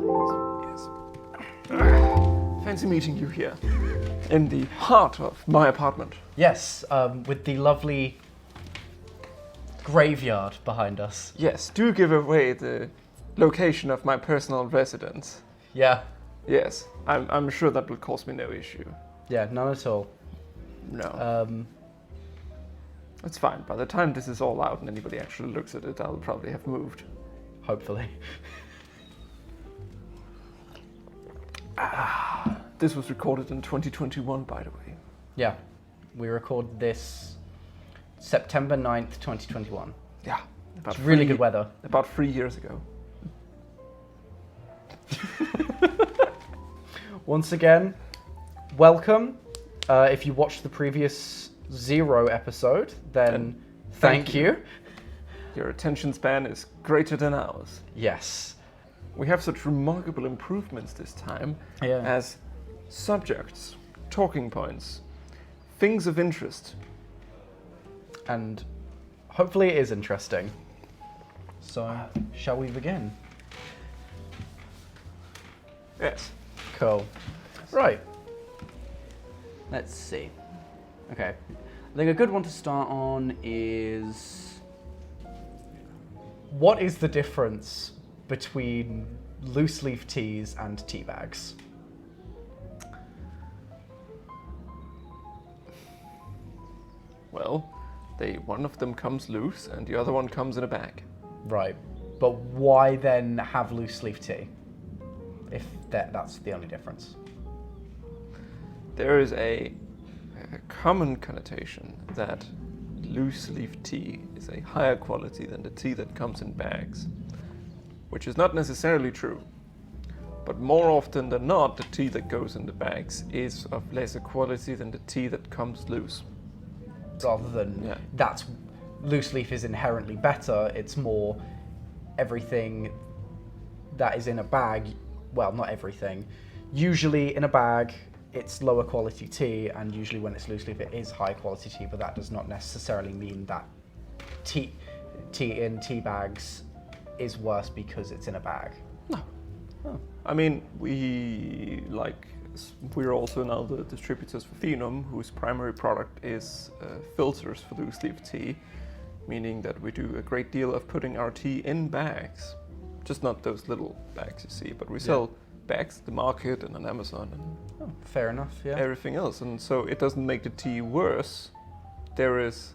Yes. Fancy meeting you here, in the heart of my apartment. Yes, with the lovely graveyard behind us. Yes, do give away the location of my personal residence. Yeah. Yes, I'm sure that will cause me no issue. Yeah, none at all. No. It's fine. By the time this is all out and anybody actually looks at it, I'll probably have moved. Hopefully. This was recorded in 2021, by the way. Yeah, we recorded this September 9th, 2021. Yeah. It's really good weather. About 3 years ago. Once again, welcome. If you watched the previous 0 episode, then thank you. Your attention span is greater than ours. Yes. We have such remarkable improvements this time as subjects, talking points, things of interest. And hopefully it is interesting. So, shall we begin? Yes. Cool. Right. Let's see. Okay. I think a good one to start on is... What is the difference between loose leaf teas and tea bags? Well, one of them comes loose and the other one comes in a bag. Right. But why then have loose leaf tea? If that's the only difference. There is a common connotation that loose leaf tea is a higher quality than the tea that comes in bags, which is not necessarily true. But more often than not, the tea that goes in the bags is of lesser quality than the tea that comes loose. Rather than that's loose leaf is inherently better, it's more everything that is in a bag, well, not everything. Usually in a bag, it's lower quality tea, and usually when it's loose leaf, it is high quality tea, but that does not necessarily mean that tea in tea bags is worse because it's in a bag. No. Oh. I mean, we're also now the distributors for Phenum, whose primary product is filters for loose leaf tea, meaning that we do a great deal of putting our tea in bags. Just not those little bags you see, but we sell bags at the market and on Amazon and fair enough, yeah. everything else. And so it doesn't make the tea worse. There is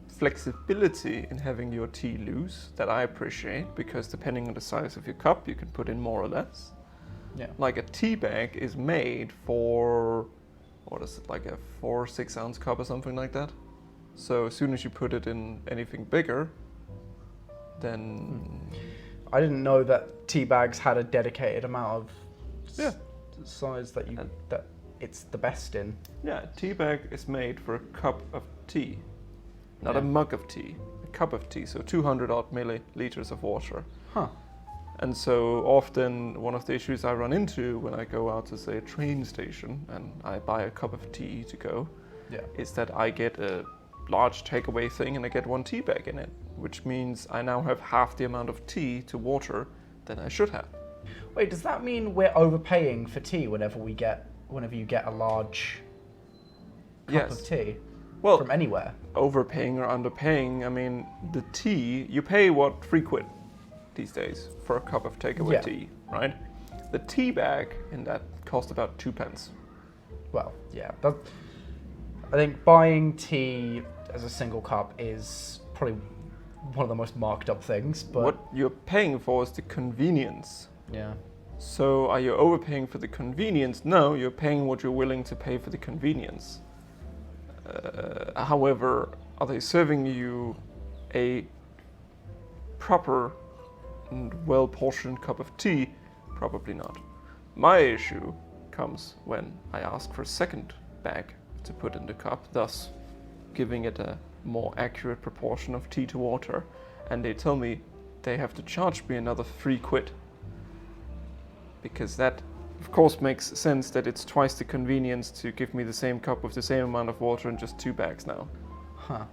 flexibility in having your tea loose that I appreciate, because depending on the size of your cup, you can put in more or less. Yeah. Like a tea bag is made for, what is it, like a 4 or 6 ounce cup or something like that. So as soon as you put it in anything bigger, then... I didn't know that tea bags had a dedicated amount of size that it's the best in. Yeah, a tea bag is made for a cup of tea, not a mug of tea, a cup of tea, so 200 odd milliliters of water. Huh. And so often one of the issues I run into when I go out to, say, a train station and I buy a cup of tea to go, is that I get a large takeaway thing and I get 1 tea bag in it, which means I now have half the amount of tea to water than I should have. Wait, does that mean we're overpaying for tea whenever you get a large cup of tea from anywhere? Overpaying or underpaying, I mean, the tea, you pay what, £3 these days for a cup of takeaway tea, right? The tea bag in that cost about 2 pence. Well, yeah. I think buying tea as a single cup is probably one of the most marked up things, but... What you're paying for is the convenience. Yeah. So are you overpaying for the convenience? No, you're paying what you're willing to pay for the convenience. However, are they serving you a proper and well-portioned cup of tea? Probably not. My issue comes when I ask for a second bag to put in the cup, thus giving it a more accurate proportion of tea to water, and they tell me they have to charge me another £3. Because that, of course, makes sense that it's twice the convenience to give me the same cup with the same amount of water and just 2 bags now. Huh.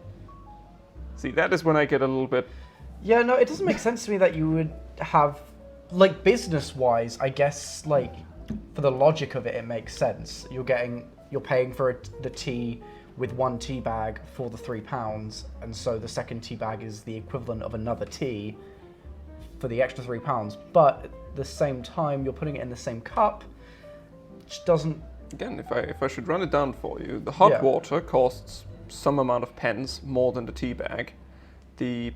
See, that is when I get a little bit... Yeah, no, it doesn't make sense to me that you would have like business-wise, I guess like for the logic of it, it makes sense. You're paying for the tea with one tea bag for the £3, and so the second tea bag is the equivalent of another tea for the extra £3. But at the same time, you're putting it in the same cup, which doesn't. Again, if I should run it down for you, the hot water costs some amount of pence more than the tea bag. The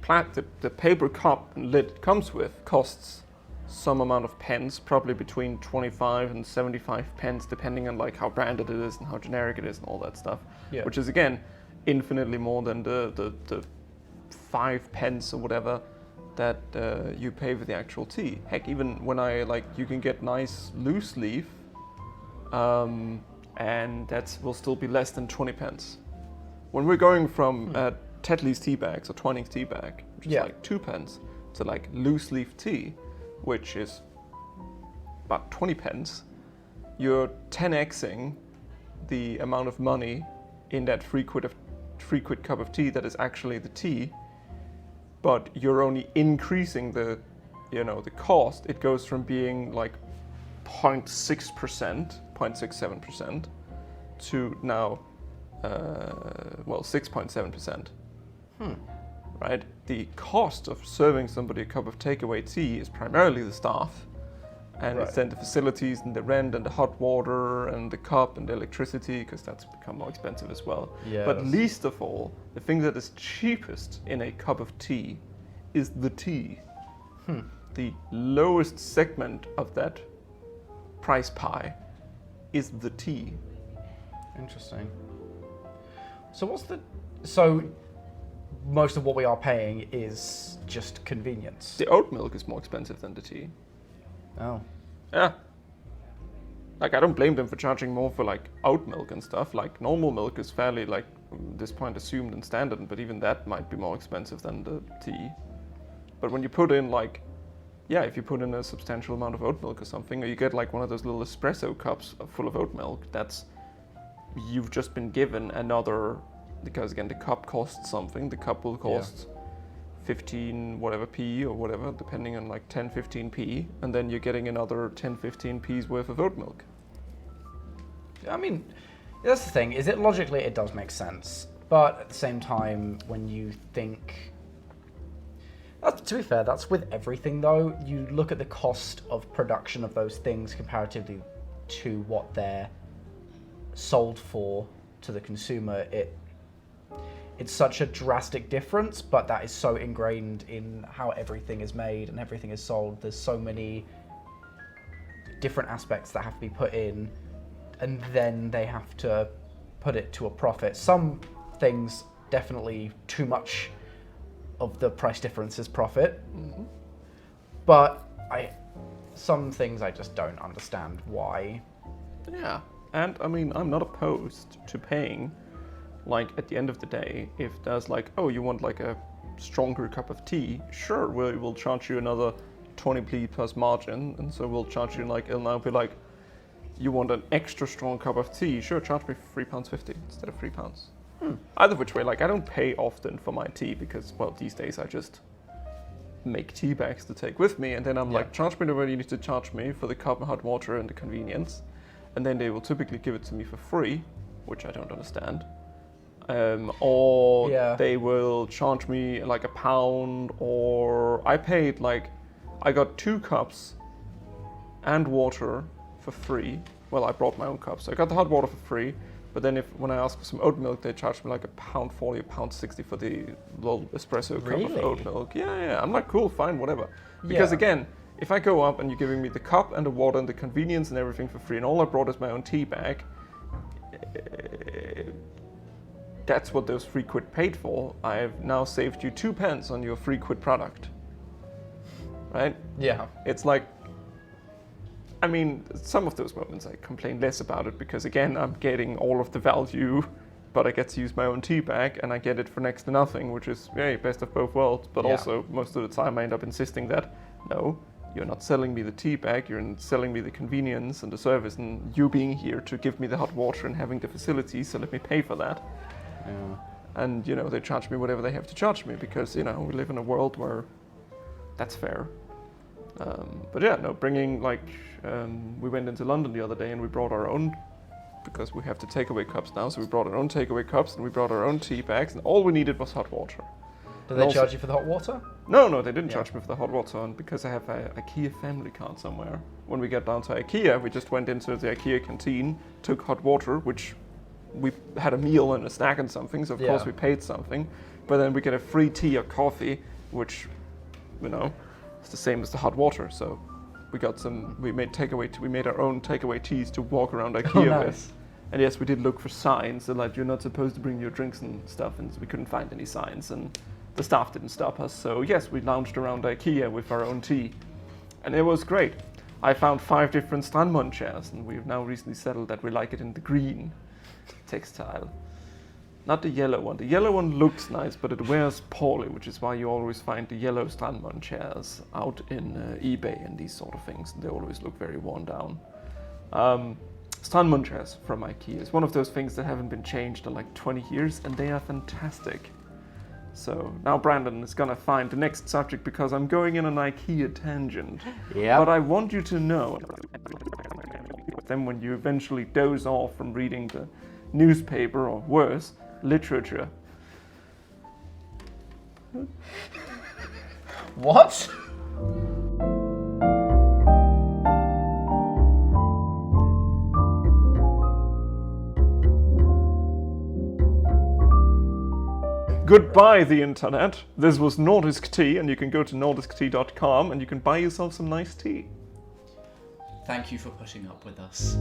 paper cup and lid it comes with costs some amount of pence, probably between 25 and 75 pence, depending on like how branded it is and how generic it is and all that stuff. Yeah. Which is again infinitely more than the 5 pence or whatever that you pay for the actual tea. Heck, even when you can get nice loose leaf, and that will still be less than 20 pence. When we're going from Tetley's tea bags or Twinings tea bag, which is like 2 pence, to like loose leaf tea, which is about 20 pence, you're 10xing the amount of money in that 3 quid cup of tea that is actually the tea, but you're only increasing the cost. It goes from being like 0.6%, 0.67% to now 6.7%. Right? The cost of serving somebody a cup of takeaway tea is primarily the staff, and it's then the facilities and the rent and the hot water and the cup and the electricity, because that's become more expensive as well. Yes. But least of all, the thing that is cheapest in a cup of tea is the tea. The lowest segment of that price pie is the tea. Interesting. So most of what we are paying is just convenience. The oat milk is more expensive than the tea. Oh. Yeah. Like, I don't blame them for charging more for like oat milk and stuff. Like, normal milk is fairly like at this point assumed and standard, but even that might be more expensive than the tea. But when you put in if you put in a substantial amount of oat milk or something, or you get like one of those little espresso cups full of oat milk, you've just been given another, because again the cup costs something. The cup will cost 15 whatever p or whatever, depending on like 10-15p, and then you're getting another 10-15p's worth of oat milk. I mean, that's the thing, is it logically it does make sense, but at the same time, when you think, to be fair, that's with everything though. You look at the cost of production of those things comparatively to what they're sold for to the consumer, it's such a drastic difference, but that is so ingrained in how everything is made and everything is sold. There's so many different aspects that have to be put in, and then they have to put it to a profit. Some things, definitely too much of the price difference is profit, but some things I just don't understand why. Yeah, and I mean, I'm not opposed to paying, like, at the end of the day, if there's like, oh, you want like a stronger cup of tea, sure, we'll charge you another 20p plus margin, and so we'll charge you like, it'll now be like, you want an extra strong cup of tea, sure, charge me £3.50 instead of £3. Either which way, like, I don't pay often for my tea because, well, these days I just make tea bags to take with me, and then I'm like, charge me the way you need to charge me for the cup and hot water and the convenience, and then they will typically give it to me for free, which I don't understand. Or they will charge me like £1, or I paid like, I got 2 cups and water for free. Well, I brought my own cups, so I got the hot water for free. But then when I asked for some oat milk, they charged me like £1.40, £1.60 for the little espresso cup of oat milk. Yeah, I'm like, cool, fine, whatever. Because again, if I go up and you're giving me the cup and the water and the convenience and everything for free, and all I brought is my own tea bag, that's what those £3 paid for. I've now saved you 2 pence on your £3 product. Right? Yeah. It's like, I mean, some of those moments I complain less about it because, again, I'm getting all of the value, but I get to use my own tea bag and I get it for next to nothing, which is, best of both worlds. But also, most of the time I end up insisting that, no, you're not selling me the tea bag, you're selling me the convenience and the service, and you being here to give me the hot water and having the facilities, so let me pay for that. Yeah. And, they charge me whatever they have to charge me because, we live in a world where that's fair. But yeah, no, bringing we went into London the other day and we brought our own, because we have the takeaway cups now, so we brought our own takeaway cups and we brought our own tea bags, and all we needed was hot water. Do they charge you for the hot water? No, they didn't charge me for the hot water, and because I have a IKEA family card somewhere. When we get down to IKEA, we just went into the IKEA canteen, took hot water, which we had a meal and a snack and something, so of course we paid something, but then we get a free tea or coffee, which, it's the same as the hot water, so we got we made our own takeaway teas to walk around IKEA with. And yes, we did look for signs, so you're not supposed to bring your drinks and stuff, and we couldn't find any signs, and the staff didn't stop us, so yes, we lounged around IKEA with our own tea, and it was great. I found 5 different Strandmund chairs, and we've now recently settled that we like it in the green textile. Not the yellow one. The yellow one looks nice, but it wears poorly, which is why you always find the yellow Strandmund chairs out in eBay and these sort of things. They always look very worn down. Strandmund chairs from IKEA is one of those things that haven't been changed in 20 years, and they are fantastic. So now Brandon is gonna find the next subject because I'm going in an IKEA tangent. Yeah. But I want you to know, then when you eventually doze off from reading the newspaper or worse, literature. What? Goodbye, the internet. This was Nordisk Tea, and you can go to nordiskt.com and you can buy yourself some nice tea. Thank you for putting up with us.